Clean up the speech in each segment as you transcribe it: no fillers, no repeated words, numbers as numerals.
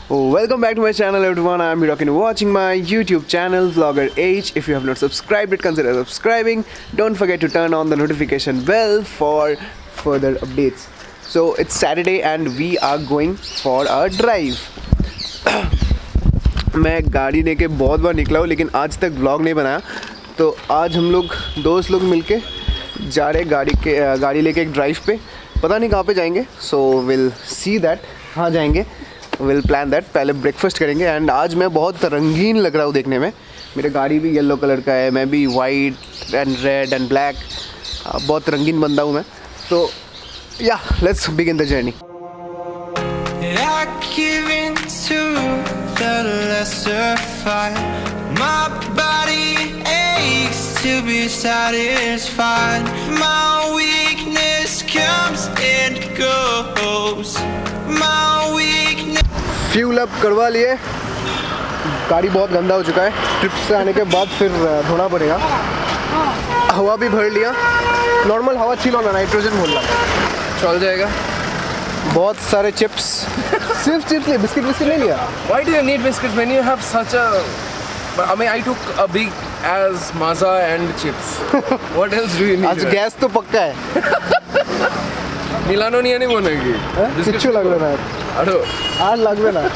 Welcome back to my channel everyone. I am Hirokin watching my YouTube channel Vlogger H. If you have not subscribed it, consider subscribing. Don't forget to turn on the notification bell for further updates. So it's Saturday and we are going for a drive. मैं गाड़ी लेके बहुत बार निकला हूँ लेकिन आज तक vlog नहीं बनाया, तो आज हम लोग दोस्त लोग मिलके जा रहे गाड़ी लेके एक ड्राइव पे, पता नहीं कहाँ पे जाएंगे. सो विल सी दैट, कहाँ जाएंगे विल प्लान दैट. पहले ब्रेकफास्ट करेंगे. एंड आज मैं बहुत रंगीन लग रहा हूँ देखने में. मेरा गाड़ी भी येलो कलर का है, मैं भी white and red and black, बहुत रंगीन बंदा हूँ मैं. तो या let's begin the journey. My body aches to be satisfied. My weakness comes and goes. My weakness. Fuel up करवा लिए. गाड़ी बहुत गंदा हो चुका है. ट्रिप से आने के बाद फिर धोना पड़ेगा. हवा भी भर लिया. नॉर्मल हवा छिलो ना, नाइट्रोजन बोल रहा, चल जाएगा. बहुत सारे चिप्स. सिर्फ चिप्स लिए, बिस्किट नहीं लिया. Why do you need biscuits when you have such a... I mean, I took a big as maza and chips. What else do you need? आज गैस तो पक्का है. मिलानो नहीं बनेगी. किच्चू लग रहा है. अरे आज लग रहा है.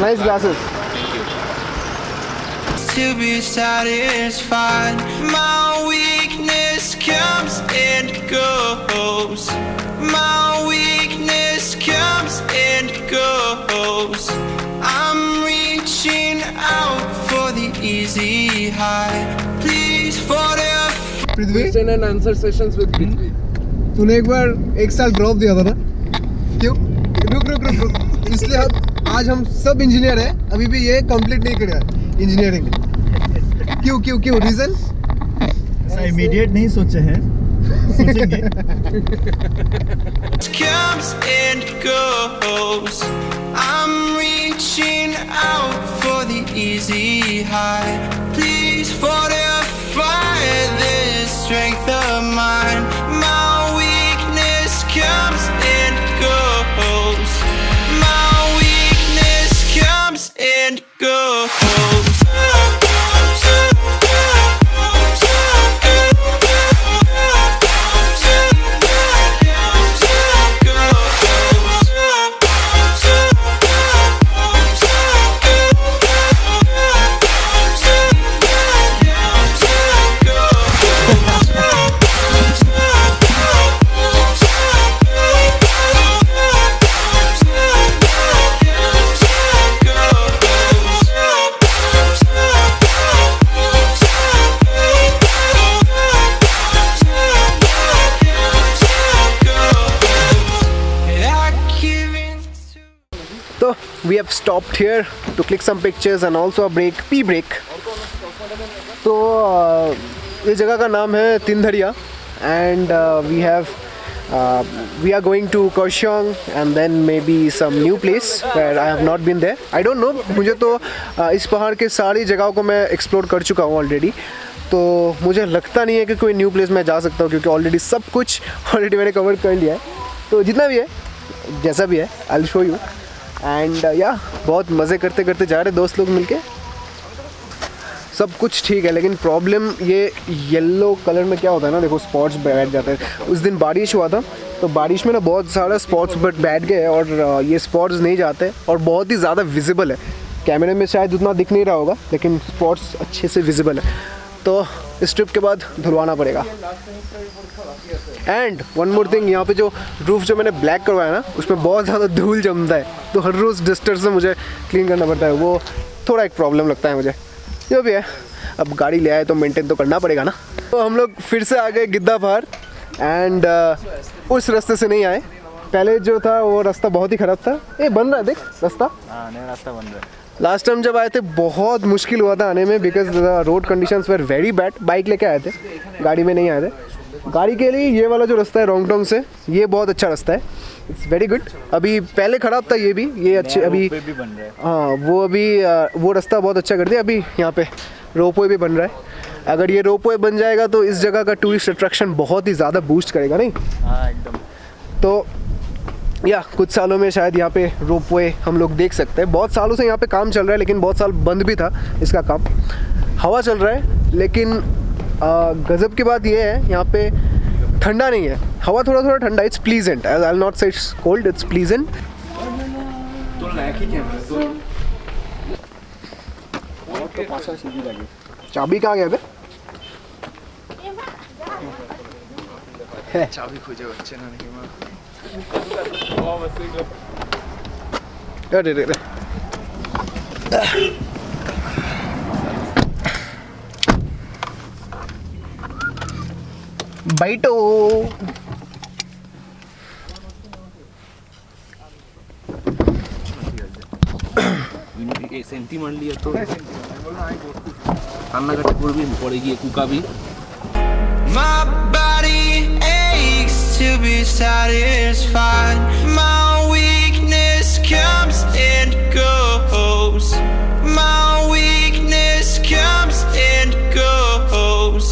Nice glasses. To be satisfied. My weakness comes and goes. My weakness comes and goes. I'm reaching out for the easy high. Please forgive. question and answer sessions with Prithvi. तूने एक बार एक साल ड्रॉप दिया था ना, क्यों? रुक. इसलिए आज हम सब इंजीनियर हैं. अभी भी ये कंप्लीट नहीं किया इंजीनियरिंग. क्यों रीजन? ऐसा इमीडिएट नहीं सोचे हैं, सोचेंगे. Comes and goes. I'm reaching out for the easy high. Please fortify this strength of mine. My weakness comes and goes. My weakness comes and goes. So we have stopped here to click some pictures and also a pee break. तो ये जगह का नाम है तिंधरिया and we are going to Kurseong and then maybe some new place where I have not been there. I don't know. मुझे तो इस पहाड़ के सारी जगहों को मैं एक्सप्लोर कर चुका हूँ ऑलरेडी. तो मुझे लगता नहीं है कि कोई न्यू प्लेस मैं जा सकता हूँ, क्योंकि ऑलरेडी सब कुछ ऑलरेडी मैंने कवर कर लिया है. तो जितना भी है, जैसा भी है, I will show you. And या बहुत मज़े करते करते जा रहे दोस्त लोग मिलके. सब कुछ ठीक है, लेकिन प्रॉब्लम ये येलो कलर में क्या होता है ना, देखो स्पॉट्स बैठ जाते हैं. उस दिन बारिश हुआ था, तो बारिश में ना बहुत सारा स्पॉट्स बैठ गए और ये स्पॉट्स नहीं जाते और बहुत ही ज़्यादा विजिबल है. कैमरे में शायद उतना दिख नहीं रहा होगा, लेकिन स्पॉट्स अच्छे से विजिबल है. तो इस ट्रिप के बाद धुलवाना पड़ेगा. एंड वन मोर थिंग, यहाँ पे जो रूफ जो मैंने ब्लैक करवाया ना, उसमें बहुत ज़्यादा धूल जमता है, तो हर रोज़ डस्टर से मुझे क्लीन करना पड़ता है. वो थोड़ा एक प्रॉब्लम लगता है मुझे. जो भी है, अब गाड़ी ले आए तो मेंटेन तो करना पड़ेगा ना. तो हम लोग फिर से आ गए गिद्दा पहाड़. एंड उस रास्ते से नहीं आए. पहले जो था वो रास्ता बहुत ही ख़राब था. ये बन रहा है, देख रास्ता. हाँ, नया रास्ता बन रहा है. लास्ट टाइम जब आए थे बहुत मुश्किल हुआ था आने में, because the road conditions were very bad. Bike लेके आए थे, गाड़ी में नहीं आए थे. गाड़ी के लिए ये वाला जो रास्ता है रोंगटोंग से, ये बहुत अच्छा रास्ता है. It's very good. अभी पहले ख़राब था, ये भी, ये अच्छे अभी भी बन रहा है. हाँ, वो अभी वो रास्ता बहुत अच्छा कर दिया. अभी यहाँ पे रोपवे भी बन रहा है. अगर ये रोपवे बन जाएगा तो इस जगह का टूरिस्ट अट्रैक्शन बहुत ही ज़्यादा बूस्ट करेगा. नहीं? हाँ, एकदम. तो या कुछ सालों में शायद यहाँ पे रोपवे हम लोग देख सकते हैं। बहुत सालों से यहाँ पे काम चल रहा है, लेकिन बहुत साल बंद भी था इसका काम। हवा चल रहा है, लेकिन गज़ब की बात ये है यहाँ पे ठंडा नहीं है, हवा थोड़ा थोड़ा ठंडा। It's pleasant, I will not से इट्स कोल्ड, इट्स प्लीजेंट। चाबी कहाँ गया बे? चाबी खोजे बच्चे ना नहीं अरे रे रे। बैठो। সেন্টি মারলি তো রান্নাঘাটে করবি, পরে গিয়ে কুকাবি। My body aches to be satisfied. My weakness comes and goes. My weakness comes and goes.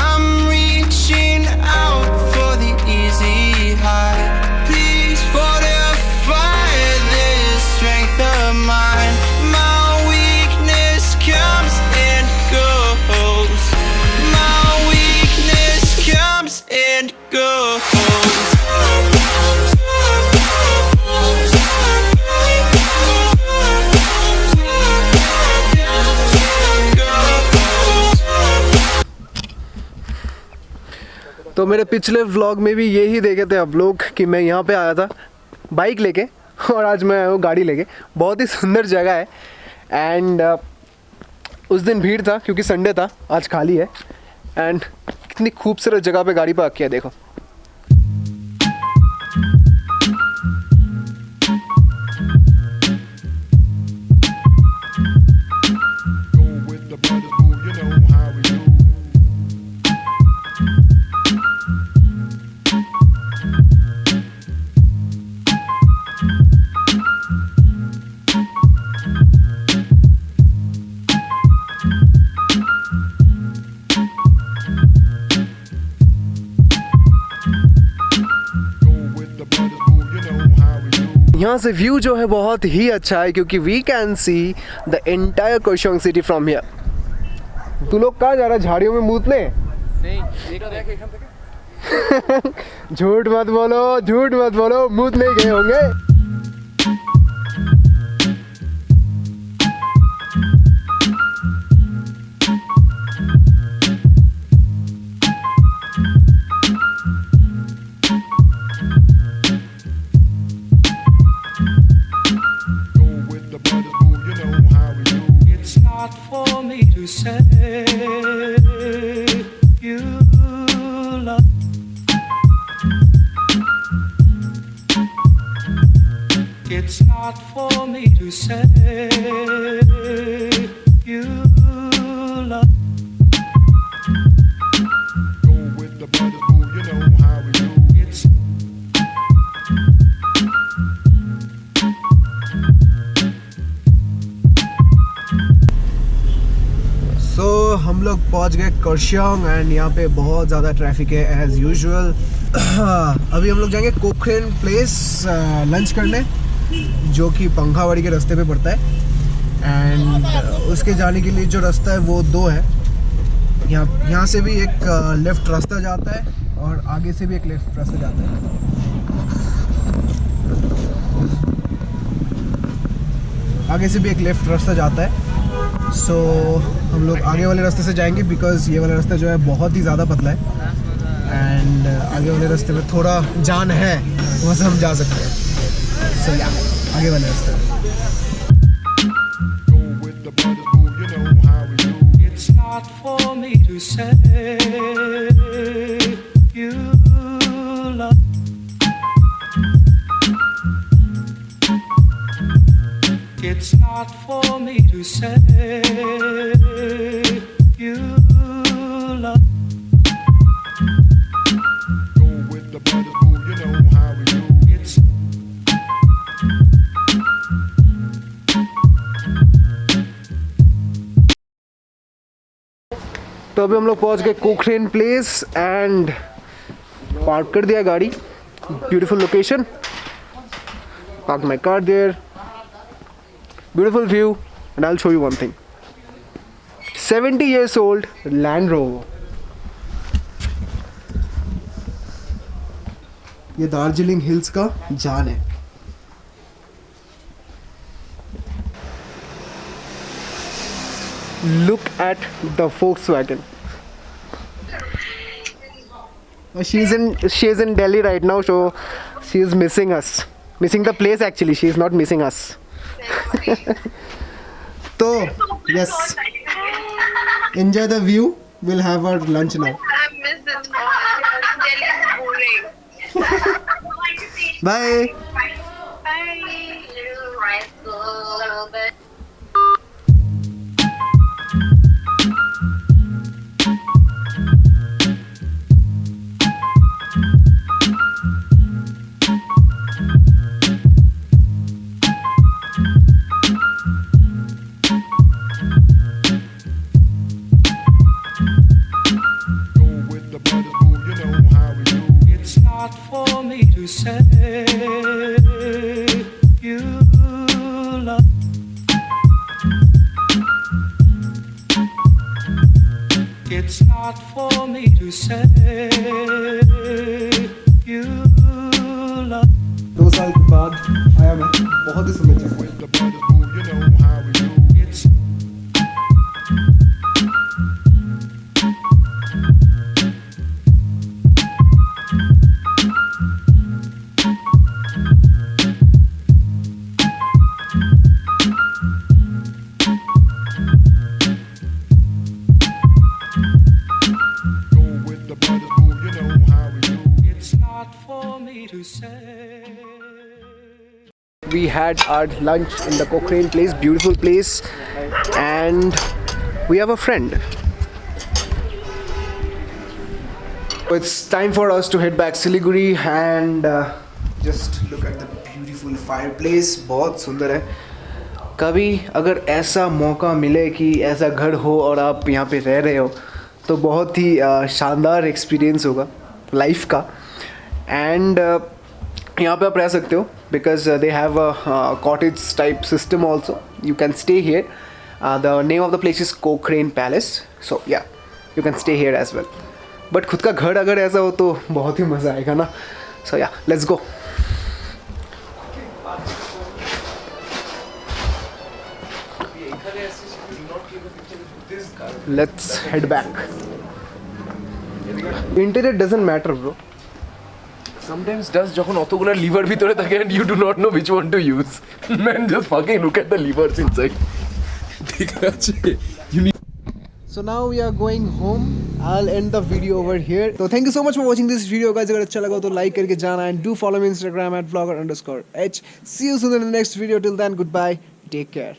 I'm reaching out for the easy high. Please fortify this strength of mine. My weakness comes and goes. My weakness comes and goes. तो मेरे पिछले vlog में भी यही देखे थे आप लोग कि मैं यहाँ पे आया था बाइक लेके, और आज मैं आया हूँ गाड़ी लेके। बहुत ही सुंदर जगह है। एंड उस दिन भीड़ था क्योंकि संडे था, आज खाली है। एंड कितनी खूबसूरत जगह पे गाड़ी पार्क किया, देखो। यहाँ से व्यू जो है बहुत ही अच्छा है, क्योंकि we can see the entire Kurseong city from here. तू लोग कहाँ जा रहा है? झाड़ियों में मूतने? झूठ मत बोलो, झूठ मत बोलो, मूत नहीं गए होंगे। It's not for me to say you love. Go with the brothers, boo, you know how we do. It's सो हम लोग पहुंच गए कुर्सेओंग, एंड यहाँ पे बहुत ज़्यादा ट्रैफिक है एज यूजुअल। अभी हम लोग जाएंगे कोकरेन प्लेस लंच करने, जो कि पंखावाड़ी के रास्ते पे पड़ता है। एंड उसके जाने के लिए जो रास्ता है वो दो है। यहाँ से भी एक लेफ़्ट रास्ता जाता है, और आगे से भी एक लेफ़्ट रास्ता जाता है। आगे से भी एक लेफ़्ट रास्ता जाता है। सो हम लोग आगे वाले रास्ते से जाएंगे, बिकॉज़ ये वाला रास्ता जो है बहुत ही ज़्यादा पतला है। एंड आगे वाले रास्ते में थोड़ा जान है, वहाँ से हम जा सकते हैं। सो या आगे वाले रास्ते में। It's not for me to say you love. It's not for me to say you love. Go with the brothers, boo, you know how we do. It's तो अभी हम लोग पहुंच गए कोकरेन प्लेस, एंड पार्क कर दिया गाड़ी। Beautiful location. Parked my car there. Beautiful view. And I'll show you one thing. 70 years old Land Rover. ये दार्जिलिंग हिल्स का जान है. Look at the Volkswagen. She's in Delhi right now, so she is missing us. Missing the place actually. She is not missing us. So yes, enjoy the view. We'll have our lunch now. I miss it all. Delhi is boring. Bye. Bye. Go with the brothers, boo, you know how we do. It's not for me to say you love. It's not for me to say you love. 2 साल के बाद आया मैं बहुत ही समय तक. With the brothers, boo, you know how we do. It's Go with the brothers, boo, you know how we do. It's not for me to say. We had our lunch in the Cochrane place, beautiful place, and we have a friend. It's time for us to head back Siliguri and just look at the beautiful fireplace. बहुत सुंदर है. कभी अगर ऐसा मौका मिले कि ऐसा घर हो और आप यहाँ पे रह रहे हो तो बहुत ही शानदार एक्सपीरियंस होगा लाइफ का. एंड यहाँ पे आप रह सकते हो because they have a cottage type system also. You can stay here. The name of the place is Cochrane Palace. So yeah, you can stay here as well. But खुद का घर अगर ऐसा हो तो बहुत ही मज़ा आएगा ना. So yeah, let's go. Let's head back. Interior doesn't matter, bro. Sometimes does যখন অতগুলো লিভার ভিতরে থাকে and you do not know which one to use. Man, just fucking look at the levers inside. ঠিক আছে. So now we are going home. I'll end the video over here. So thank you so much for watching this video, guys. अगर अच्छा लगा तो like करके जाना and do follow me on Instagram at vlogger_h. See you soon in the next video. Till then, goodbye. Take care.